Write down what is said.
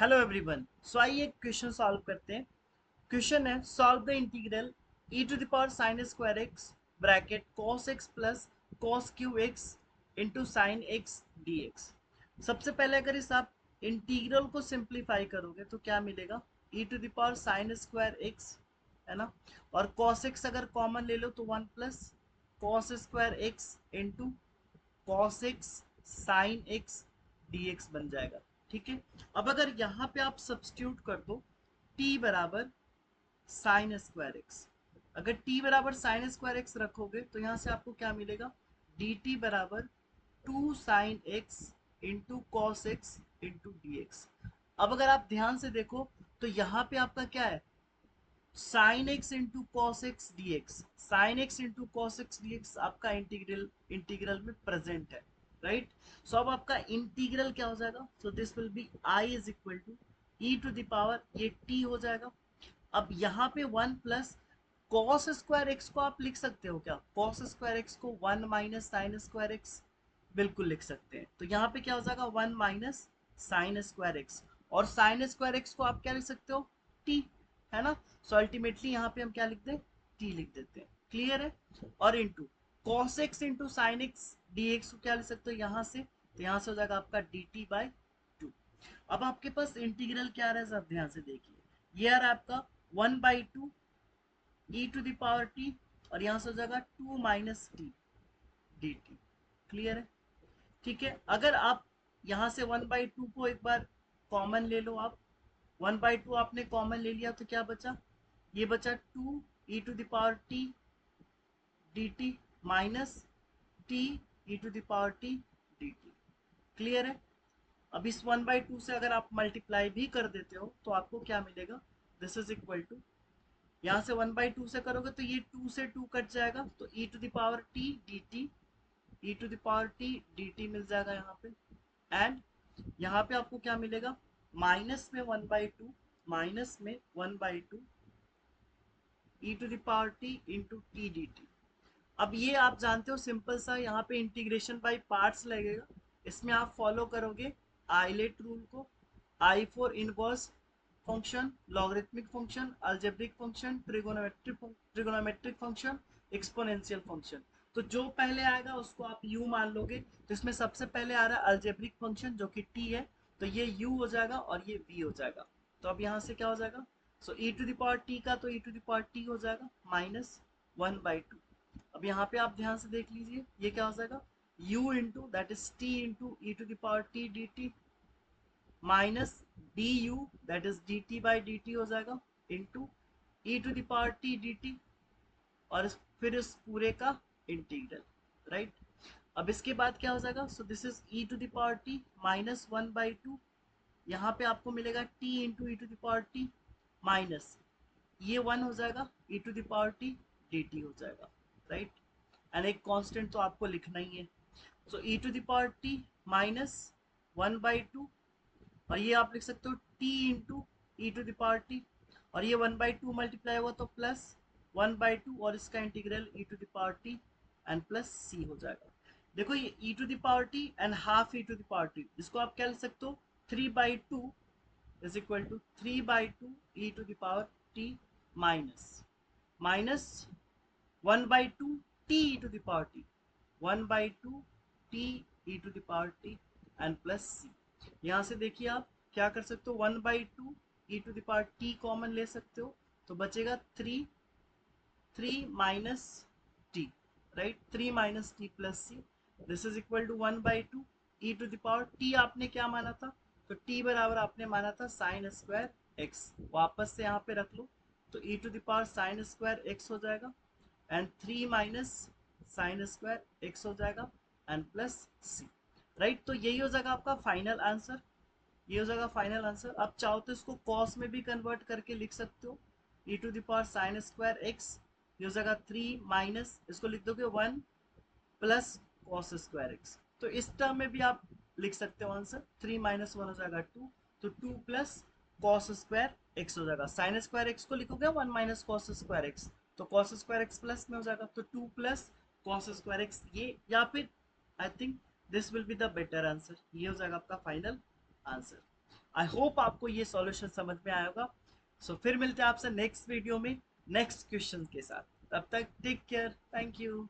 Hello everyone. सो आइए एक question solve करते हैं। क्वेश्चन है solve the integral e to the power sine square x bracket cos x plus cos cube x into sine x d x. सबसे पहले अगर इस आप इंटीग्रल को सिंप्लीफाई करोगे तो क्या मिलेगा, e to the power sine square x है ना, और cos x अगर कॉमन ले लो तो 1 plus cos square x into cos x sin x dx बन जाएगा। ठीक है, अब अगर यहाँ पे आप सब्स्टिट्यूट कर दो t बराबर साइन स्क्वायर एक्स, अगर t बराबर साइन स्क्वायर एक्स रखोगे तो यहाँ से आपको क्या मिलेगा, dt बराबर 2 sign x into cos x into D x. अब अगर आप ध्यान से देखो तो यहाँ पे आपका क्या है, sine x into cos x d x. Sine x into cos x d x आपका इंटीग्रल इंटीग्रल में प्रेजेंट है, राइट। सो अब आपका इंटीग्रल क्या हो जाएगा, so this will be I is equal to e to the power ये टी हो जाएगा। अब यहाँ पे 1 प्लस कॉस स्क्वायर एक्स को आप लिख सकते हो क्या, कॉस स्क्वायर एक्स को 1 माइनस साइन स्क्वायर एक्स बिल्कुल लिख सकते हैं। तो यहाँ पे क्या हो जाएगा 1 माइनस साइन स्क्वायर एक्स, और साइन स्क्वायर एक्स को आप क्या लिख सकते हो, टी, है ना। सो अल्टीमेटली यहाँ पे हम क्या लिख दें, टी लिख देते हैं। क्लियर है। और into cos x into sine x d x को क्या लिख सकते हो यहाँ से, तो यहाँ से हो जाएगा आपका डी टी बाई टू। अब आपके पास इंटीग्रल क्या आ रहा है, सब ध्यान से देखिए। ये आ रहा है आपका 1/2 e to the power t, और यहाँ से हो जाएगा 2 minus T d t. Clear है। ठीक है, अगर आप यहाँ से 1/2 को एक बार कॉमन ले लो, आप 1/2 आपने कॉमन ले लिया तो क्या बचा, ये बचा 2 e to the power t d t minus t e to the power t d t. Clear है। अब इस 1/2 से अगर आप मल्टीप्लाई भी कर देते हो तो आपको क्या मिलेगा, दिस इज इक्वल टू, यहाँ से 1/2 से करोगे तो ये 2 से 2 कट जाएगा, तो e to the power t d t, e to the power t d t मिल जाएगा यहाँ पे। एंड यहाँ पे आपको क्या मिलेगा, माइनस में 1/2, माइनस में 1/2 e to the power t into t d t. अब ये आप जानते हो सिंपल सा, यहाँ पे इंटीग्रेशन बाय पार्ट्स लगेगा। इसमें आप फॉलो करोगे आइलेट रूल को, I for inverse function, logarithmic function, algebraic function, trigonometric function, exponential function. तो जो पहले आएगा उसको आप u मान लोगे। तो इसमें सबसे पहले आ रहा है अलजेब्रिक फंक्शन जो कि t है, तो ये u हो जाएगा और ये v हो जाएगा। तो अब यहाँ से क्या हो जाएगा, so e to the power t का तो e to the power t हो जाएगा माइनस 1/2। अब यहाँ पे आप ध्यान से देख लीजिए ये क्या हो जाएगा, u into that is t into e to the power t d t minus d u that is d t by d t हो जाएगा into e to the power t d t, और फिर इस पूरे का integral, right. अब इसके बाद क्या हो जाएगा, so this is e to the power t minus 1/2, यहाँ पे आपको मिलेगा t into e to the power t minus ये 1 हो जाएगा e to the power t d t हो जाएगा, राइट। एंड एक कांस्टेंट तो आपको लिखना ही है, so e to the power t minus 1/2, और ये आप लिख सकते हो t into e to the power t, और ये 1/2 मल्टीप्लाई हुआ तो प्लस 1/2, और इसका integral e to the power t and plus c हो जाएगा। देखो ये e to the power t and half e to the power t, इसको आप क्या लिख सकते हो, 3/2 is equal to 3/2 e to the power t minus minus 1/2 t e to the power t, 1/2 t e to the power t and plus c. यहाँ से देखिए आप क्या कर सकते हो, 1/2 e to the power t common ले सकते हो, तो बचेगा 3 minus t, right, 3 minus t plus c. This is equal to 1/2 e to the power t आपने क्या माना था, तो टी बराबर आपने माना था साइन स्क्वायर एक्स, वापस से यहाँ पे रख लो, तो e to the power sine square x हो जाएगा and 3 minus sine square x हो जाएगा एंड प्लस सी, राइट। तो यही हो जाएगा आपका फाइनल आंसर, ये हो जाएगा फाइनल आंसर। आप चाहो तो इसको कॉस में भी कन्वर्ट करके लिख सकते हो, e to the power sine square x, ये हो जाएगा 3 माइनस, इसको लिख दोगे 1 प्लस कॉस स्क्वायर एक्स। तो इस टर्म में भी आप लिख सकते हो आंसर, 3 माइनस 1 हो जाएगा 2, तो 2 प्लस कॉस स्क्वायर एक्स हो जाएगा। साइन स्क्वायर एक्स को लिखोगे 1 माइनस कॉस स्क्वायर एक्स, तो कॉस स्क्वायर एक्स प्लस में हो जाएगा, तो 2 प्लस कॉस स्क्वायर एक्स, ये या फिर I think this will be the better answer, ये हो जाएगा आपका फाइनल आंसर। आई होप आपको ये सॉल्यूशन समझ में आया होगा। सो फिर मिलते हैं आपसे नेक्स्ट वीडियो में नेक्स्ट क्वेश्चन के साथ। तब तक टेक केयर, थैंक यू।